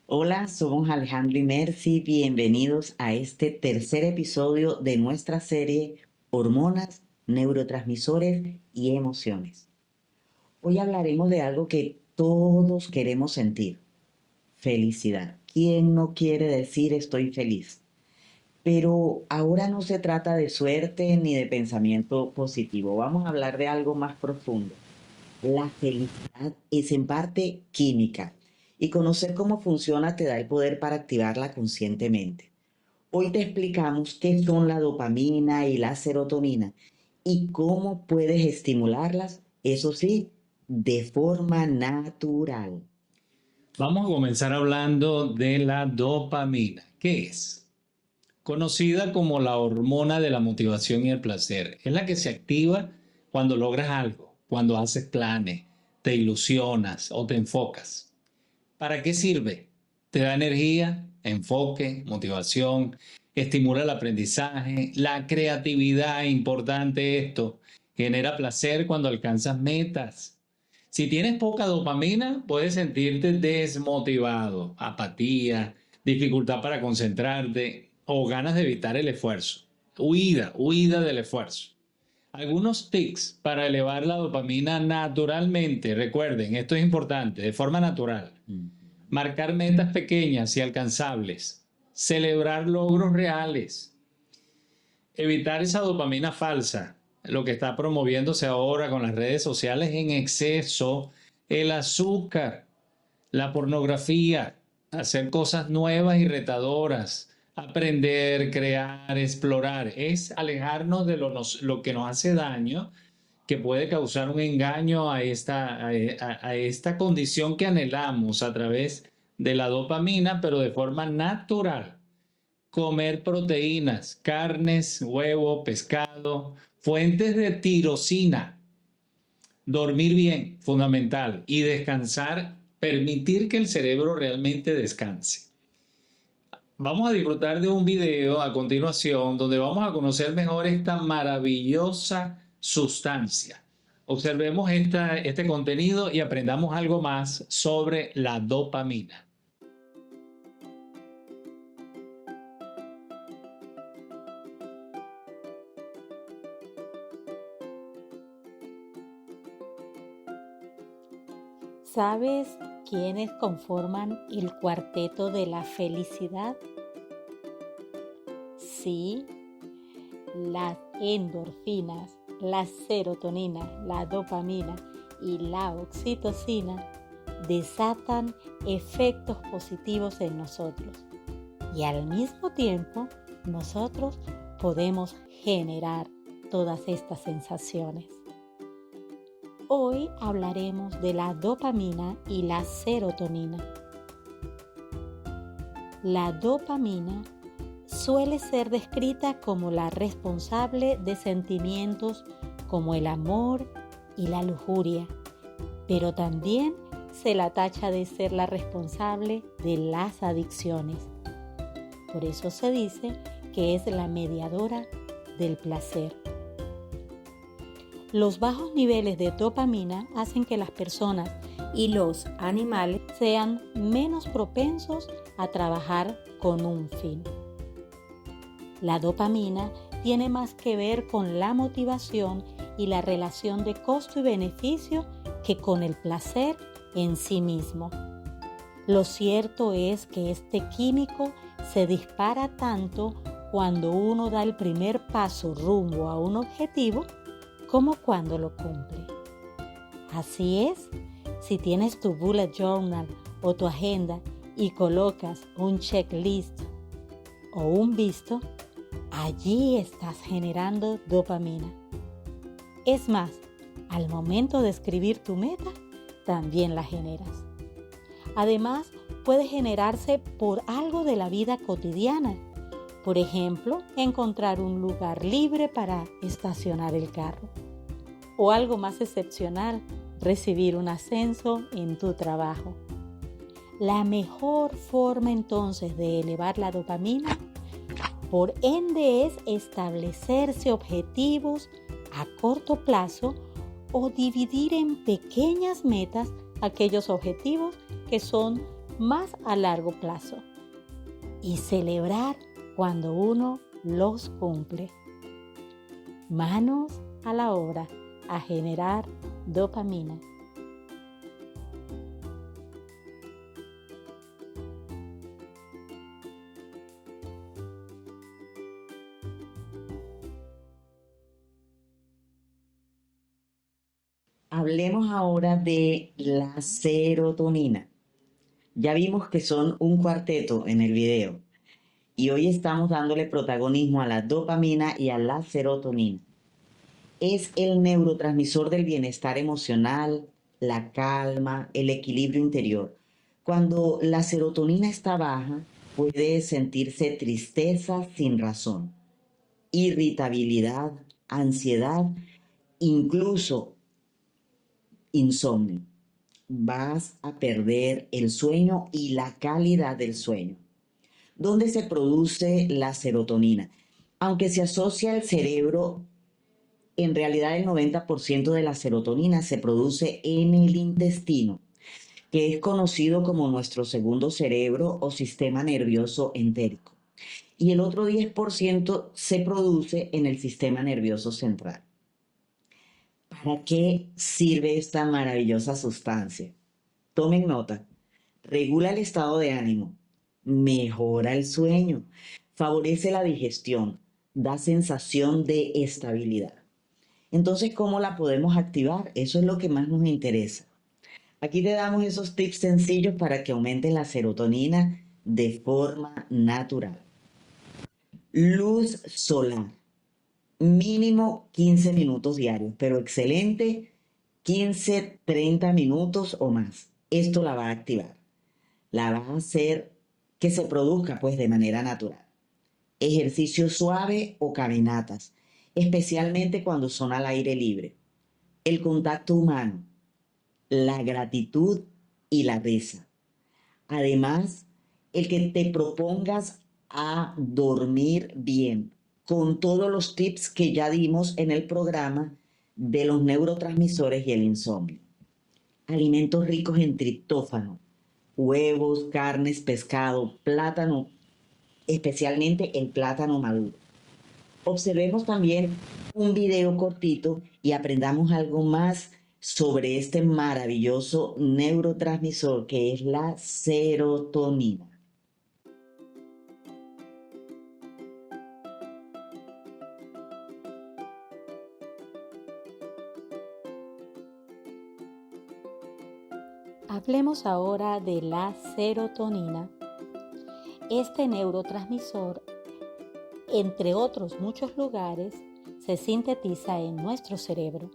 Hola, somos Alejandro y Mercy. Bienvenidos a este tercer episodio de nuestra serie Hormonas, Neurotransmisores y Emociones. Hoy hablaremos de algo que todos queremos sentir: felicidad. ¿Quién no quiere decir estoy feliz? Pero ahora no se trata de suerte ni de pensamiento positivo. Vamos a hablar de algo más profundo. La felicidad es en parte química y conocer cómo funciona te da el poder para activarla conscientemente. Hoy te explicamos qué son la dopamina y la serotonina y cómo puedes estimularlas, eso sí, de forma natural. Vamos a comenzar hablando de la dopamina. ¿Qué es? Conocida como la hormona de la motivación y el placer. Es la que se activa cuando logras algo, cuando haces planes, te ilusionas o te enfocas. ¿Para qué sirve? Te da energía, enfoque, motivación, estimula el aprendizaje, la creatividad, importante esto, genera placer cuando alcanzas metas. Si tienes poca dopamina, puedes sentirte desmotivado, apatía, dificultad para concentrarte o ganas de evitar el esfuerzo. Huida del esfuerzo. Algunos tips para elevar la dopamina naturalmente. Recuerden, esto es importante, de forma natural. Marcar metas pequeñas y alcanzables. Celebrar logros reales. Evitar esa dopamina falsa, lo que está promoviéndose ahora con las redes sociales en exceso, el azúcar, la pornografía, hacer cosas nuevas y retadoras, aprender, crear, explorar, es alejarnos de lo que nos hace daño, que puede causar un engaño a esta condición que anhelamos a través de la dopamina, pero de forma natural. Comer proteínas, carnes, huevo, pescado, fuentes de tirosina. Dormir bien, fundamental, y descansar, permitir que el cerebro realmente descanse. Vamos a disfrutar de un video a continuación donde vamos a conocer mejor esta maravillosa sustancia. Observemos este contenido y aprendamos algo más sobre la dopamina. ¿Sabes quiénes conforman el cuarteto de la felicidad? Sí, las endorfinas, la serotonina, la dopamina y la oxitocina desatan efectos positivos en nosotros y al mismo tiempo nosotros podemos generar todas estas sensaciones. Hoy hablaremos de la dopamina y la serotonina. La dopamina suele ser descrita como la responsable de sentimientos como el amor y la lujuria, pero también se la tacha de ser la responsable de las adicciones. Por eso se dice que es la mediadora del placer. Los bajos niveles de dopamina hacen que las personas y los animales sean menos propensos a trabajar con un fin. La dopamina tiene más que ver con la motivación y la relación de costo y beneficio que con el placer en sí mismo. Lo cierto es que este químico se dispara tanto cuando uno da el primer paso rumbo a un objetivo como cuando lo cumple. Así es, si tienes tu bullet journal o tu agenda y colocas un checklist o un visto, allí estás generando dopamina. Es más, al momento de escribir tu meta, también la generas. Además, puede generarse por algo de la vida cotidiana. Por ejemplo, encontrar un lugar libre para estacionar el carro. O algo más excepcional, recibir un ascenso en tu trabajo. La mejor forma entonces de elevar la dopamina, por ende, es establecerse objetivos a corto plazo o dividir en pequeñas metas aquellos objetivos que son más a largo plazo y celebrar cuando uno los cumple. Manos a la obra a generar dopamina. Hablemos ahora de la serotonina. Ya vimos que son un cuarteto en el video y hoy estamos dándole protagonismo a la dopamina y a la serotonina. Es el neurotransmisor del bienestar emocional, la calma, el equilibrio interior. Cuando la serotonina está baja, puede sentirse tristeza sin razón, irritabilidad, ansiedad, incluso insomnio. Vas a perder el sueño y la calidad del sueño. ¿Dónde se produce la serotonina? Aunque se asocia al cerebro, en realidad el 90% de la serotonina se produce en el intestino, que es conocido como nuestro segundo cerebro o sistema nervioso entérico. Y el otro 10% se produce en el sistema nervioso central. ¿Para qué sirve esta maravillosa sustancia? Tomen nota. Regula el estado de ánimo, mejora el sueño, favorece la digestión, da sensación de estabilidad. Entonces, ¿cómo la podemos activar? Eso es lo que más nos interesa. Aquí te damos esos tips sencillos para que aumentes la serotonina de forma natural. Luz solar. Mínimo 15 minutos diarios, pero excelente 15, 30 minutos o más. Esto la va a activar. La va a hacer que se produzca pues de manera natural. Ejercicio suave o caminatas, especialmente cuando son al aire libre. El contacto humano, la gratitud y la risa. Además, el que te propongas a dormir bien, con todos los tips que ya dimos en el programa de los neurotransmisores y el insomnio. Alimentos ricos en triptófano, huevos, carnes, pescado, plátano, especialmente el plátano maduro. Observemos también un video cortito y aprendamos algo más sobre este maravilloso neurotransmisor que es la serotonina. Hablemos ahora de la serotonina. Este neurotransmisor, entre otros muchos lugares, se sintetiza en nuestro cerebro.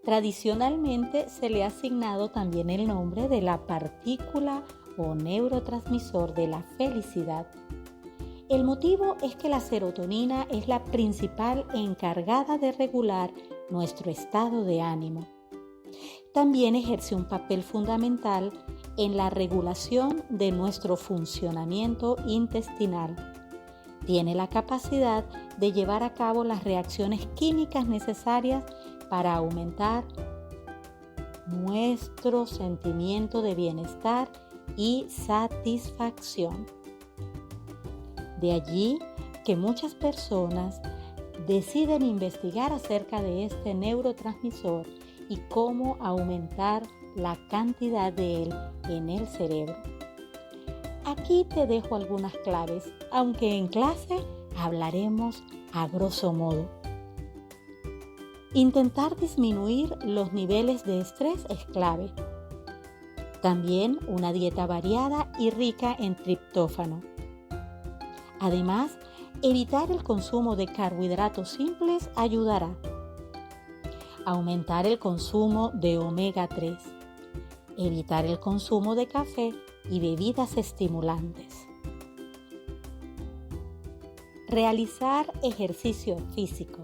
Tradicionalmente se le ha asignado también el nombre de la partícula o neurotransmisor de la felicidad. El motivo es que la serotonina es la principal encargada de regular nuestro estado de ánimo. También ejerce un papel fundamental en la regulación de nuestro funcionamiento intestinal. Tiene la capacidad de llevar a cabo las reacciones químicas necesarias para aumentar nuestro sentimiento de bienestar y satisfacción. De allí que muchas personas deciden investigar acerca de este neurotransmisor y cómo aumentar la cantidad de él en el cerebro. Aquí te dejo algunas claves, aunque en clase hablaremos a grosso modo. Intentar disminuir los niveles de estrés es clave. También una dieta variada y rica en triptófano. Además, evitar el consumo de carbohidratos simples ayudará. Aumentar el consumo de omega 3. Evitar el consumo de café y bebidas estimulantes. Realizar ejercicio físico.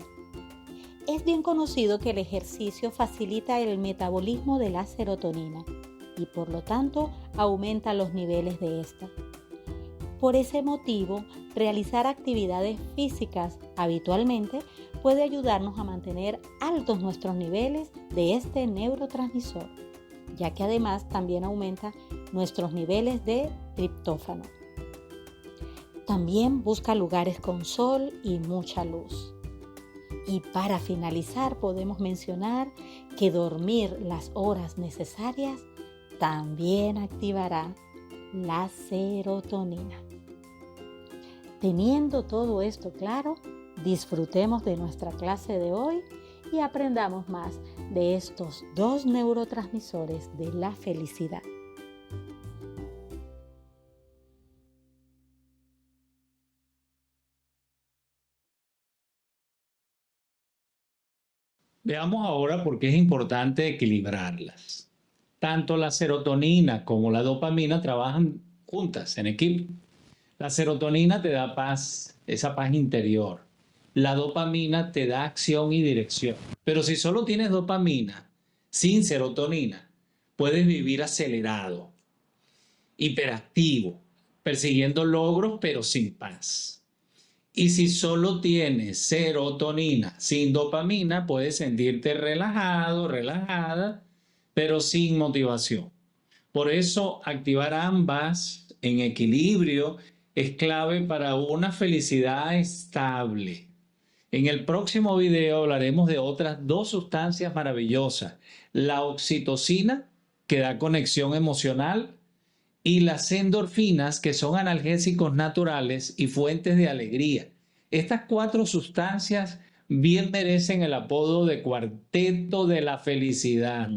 Es bien conocido que el ejercicio facilita el metabolismo de la serotonina y por lo tanto aumenta los niveles de esta. Por ese motivo, realizar actividades físicas habitualmente puede ayudarnos a mantener altos nuestros niveles de este neurotransmisor, ya que además también aumenta nuestros niveles de triptófano. También busca lugares con sol y mucha luz. Y para finalizar podemos mencionar que dormir las horas necesarias también activará la serotonina. Teniendo todo esto claro, disfrutemos de nuestra clase de hoy y aprendamos más de estos dos neurotransmisores de la felicidad. Veamos ahora por qué es importante equilibrarlas. Tanto la serotonina como la dopamina trabajan juntas, en equipo. La serotonina te da paz, esa paz interior. La dopamina te da acción y dirección. Pero si solo tienes dopamina, sin serotonina, puedes vivir acelerado, hiperactivo, persiguiendo logros pero sin paz. Y si solo tienes serotonina sin dopamina, puedes sentirte relajado, relajada, pero sin motivación. Por eso, activar ambas en equilibrio es clave para una felicidad estable. En el próximo video hablaremos de otras dos sustancias maravillosas, la oxitocina, que da conexión emocional, y las endorfinas, que son analgésicos naturales y fuentes de alegría. Estas cuatro sustancias bien merecen el apodo de cuarteto de la felicidad.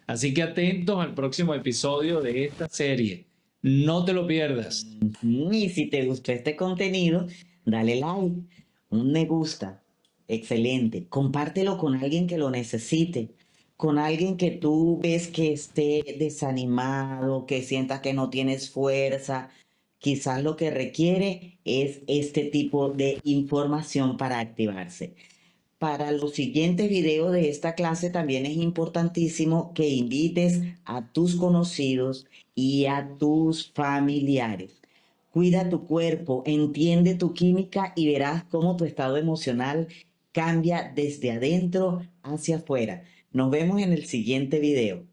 Así que atentos al próximo episodio de esta serie. No te lo pierdas. Y si te gustó este contenido, dale like, un me gusta, excelente. Compártelo con alguien que lo necesite, con alguien que tú ves que esté desanimado, que sientas que no tienes fuerza. Quizás lo que requiere es este tipo de información para activarse. Para los siguientes videos de esta clase también es importantísimo que invites a tus conocidos y a tus familiares. Cuida tu cuerpo, entiende tu química y verás cómo tu estado emocional cambia desde adentro hacia afuera. Nos vemos en el siguiente video.